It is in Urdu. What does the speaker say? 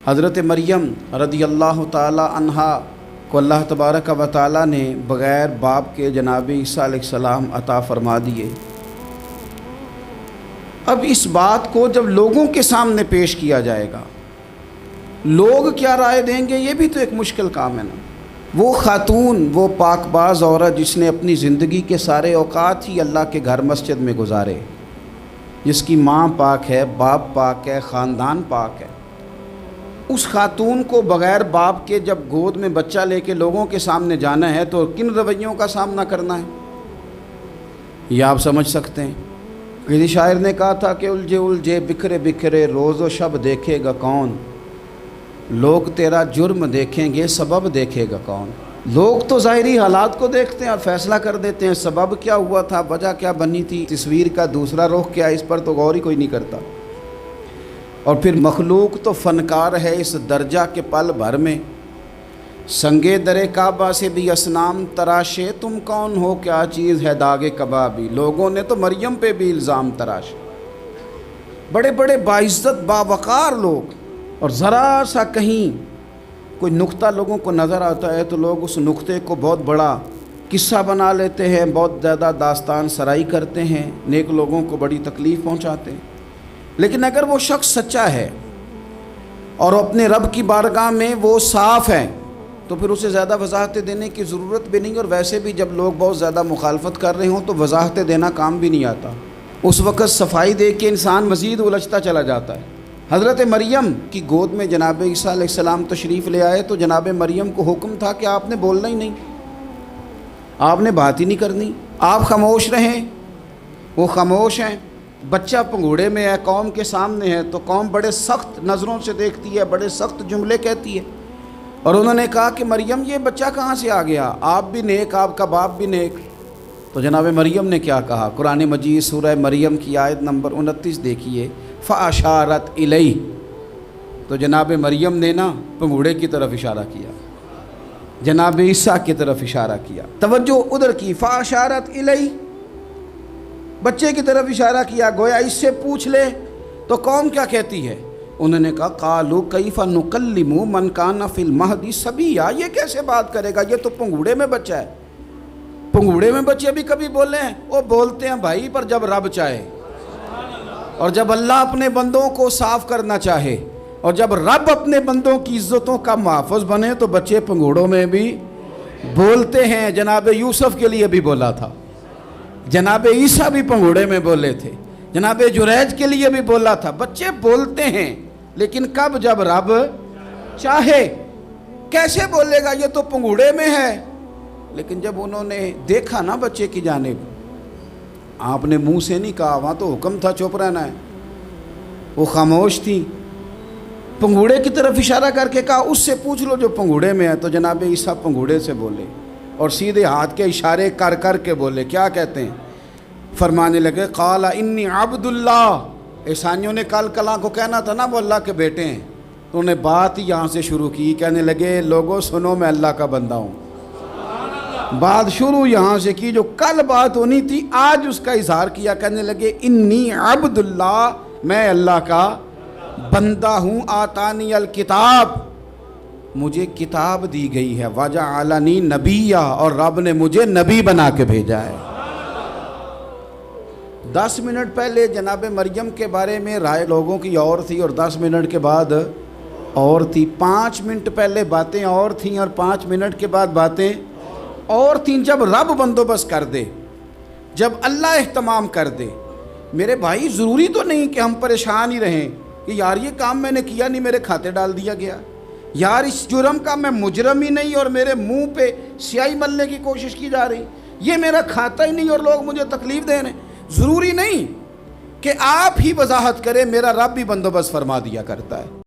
حضرت مریم رضی اللہ تعالی عنہا کو اللہ تبارک و تعالی نے بغیر باپ کے جناب عیسیٰ علیہ السلام عطا فرما دیے۔ اب اس بات کو جب لوگوں کے سامنے پیش کیا جائے گا، لوگ کیا رائے دیں گے، یہ بھی تو ایک مشکل کام ہے نا۔ وہ خاتون، وہ پاک باز عورت جس نے اپنی زندگی کے سارے اوقات ہی اللہ کے گھر مسجد میں گزارے، جس کی ماں پاک ہے، باپ پاک ہے، خاندان پاک ہے، اس خاتون کو بغیر باپ کے جب گود میں بچہ لے کے لوگوں کے سامنے جانا ہے تو کن رویوں کا سامنا کرنا ہے، یہ آپ سمجھ سکتے ہیں۔ کسی شاعر نے کہا تھا کہ الجھے الجھے بکھرے بکھرے روز و شب دیکھے گا کون، لوگ تیرا جرم دیکھیں گے سبب دیکھے گا کون۔ لوگ تو ظاہری حالات کو دیکھتے ہیں اور فیصلہ کر دیتے ہیں، سبب کیا ہوا تھا، وجہ کیا بنی تھی، تصویر کا دوسرا رخ کیا، اس پر تو غور ہی کوئی نہیں کرتا۔ اور پھر مخلوق تو فنکار ہے اس درجہ کے پل بھر میں، سنگے در کعبہ سے بھی اصنام تراشے، تم کون ہو کیا چیز ہے داغ کبابی۔ لوگوں نے تو مریم پہ بھی الزام تراشے، بڑے بڑے باعزت باوقار لوگ، اور ذرا سا کہیں کوئی نقطہ لوگوں کو نظر آتا ہے تو لوگ اس نقطے کو بہت بڑا قصہ بنا لیتے ہیں، بہت زیادہ داستان سرائی کرتے ہیں، نیک لوگوں کو بڑی تکلیف پہنچاتے ہیں۔ لیکن اگر وہ شخص سچا ہے اور اپنے رب کی بارگاہ میں وہ صاف ہے تو پھر اسے زیادہ وضاحتیں دینے کی ضرورت بھی نہیں، اور ویسے بھی جب لوگ بہت زیادہ مخالفت کر رہے ہوں تو وضاحتیں دینا کام بھی نہیں آتا، اس وقت صفائی دے کے انسان مزید الجھتا چلا جاتا ہے۔ حضرت مریم کی گود میں جناب عیسیٰ علیہ السلام تشریف لے آئے تو جناب مریم کو حکم تھا کہ آپ نے بولنا ہی نہیں، آپ نے بات ہی نہیں کرنی، آپ خاموش رہیں۔ وہ خاموش ہیں، بچہ پنگوڑے میں ہے، قوم کے سامنے ہے تو قوم بڑے سخت نظروں سے دیکھتی ہے، بڑے سخت جملے کہتی ہے، اور انہوں نے کہا کہ مریم یہ بچہ کہاں سے آ گیا، آپ بھی نیک، آپ کا باپ بھی نیک۔ تو جناب مریم نے کیا کہا، قرآن مجید سورہ مریم کی آیت نمبر 29 دیکھیے، فَأَشَارَتْ إِلَيْهِ، تو جناب مریم نے نا پنگوڑے کی طرف اشارہ کیا، جناب عیسیٰ کی طرف اشارہ کیا، توجہ ادھر کی، فَأَشَارَتْ إِلَيْهِ، بچے کی طرف اشارہ کیا، گویا اس سے پوچھ لے تو قوم کیا کہتی ہے۔ انہوں نے کہا قَالُوا كَيْفَ نُكَلِّمُ مَنْ كَانَ فِي الْمَهْدِ صَبِيًّا، یہ کیسے بات کرے گا، یہ تو پنگوڑے میں بچہ ہے۔ پنگوڑے میں بچے بھی کبھی بولے ہیں، وہ بولتے ہیں بھائی، پر جب رب چاہے، اور جب اللہ اپنے بندوں کو صاف کرنا چاہے، اور جب رب اپنے بندوں کی عزتوں کا محافظ بنے تو بچے پنگوڑوں میں بھی بولتے ہیں۔ جناب یوسف کے لیے بھی بولا تھا، جناب عیسیٰ بھی پنگوڑے میں بولے تھے، جناب جریج کے لیے بھی بولا تھا، بچے بولتے ہیں، لیکن کب، جب رب چاہے۔ کیسے بولے گا، یہ تو پنگوڑے میں ہے۔ لیکن جب انہوں نے دیکھا نا بچے کی جانب، آپ نے منہ سے نہیں کہا، وہاں تو حکم تھا چپ رہنا ہے، وہ خاموش تھی، پنگوڑے کی طرف اشارہ کر کے کہا اس سے پوچھ لو جو پنگوڑے میں ہے۔ تو جناب عیسیٰ پنگوڑے سے بولے اور سیدھے ہاتھ کے اشارے کر کر کے بولے، کیا کہتے ہیں، فرمانے لگے قال انی عبد اللہ۔ عیسائیوں نے کل کلاں کو کہنا تھا نا وہ اللہ کے بیٹے ہیں، تو انہوں نے بات ہی یہاں سے شروع کی، کہنے لگے لوگوں سنو میں اللہ کا بندہ ہوں۔ بات شروع یہاں سے کی، جو کل بات ہونی تھی آج اس کا اظہار کیا، کہنے لگے انی عبد اللہ، میں اللہ کا بندہ ہوں، آتانی الکتاب، مجھے کتاب دی گئی ہے، وجعلنی نبیّا، اور رب نے مجھے نبی بنا کے بھیجا ہے۔ 10 منٹ پہلے جناب مریم کے بارے میں رائے لوگوں کی اور تھی، اور 10 منٹ کے بعد اور تھی، 5 منٹ پہلے باتیں اور تھیں اور 5 منٹ کے بعد باتیں اور تھیں۔ جب رب بندوبست کر دے، جب اللہ اہتمام کر دے، میرے بھائی ضروری تو نہیں کہ ہم پریشان ہی رہیں کہ یار یہ کام میں نے کیا نہیں، میرے کھاتے ڈال دیا گیا، یار اس جرم کا میں مجرم ہی نہیں اور میرے منہ پہ سیاہی ملنے کی کوشش کی جا رہی، یہ میرا کھاتا ہی نہیں اور لوگ مجھے تکلیف دے رہے ہیں۔ ضروری نہیں کہ آپ ہی وضاحت کریں، میرا رب بھی بندوبست فرما دیا کرتا ہے۔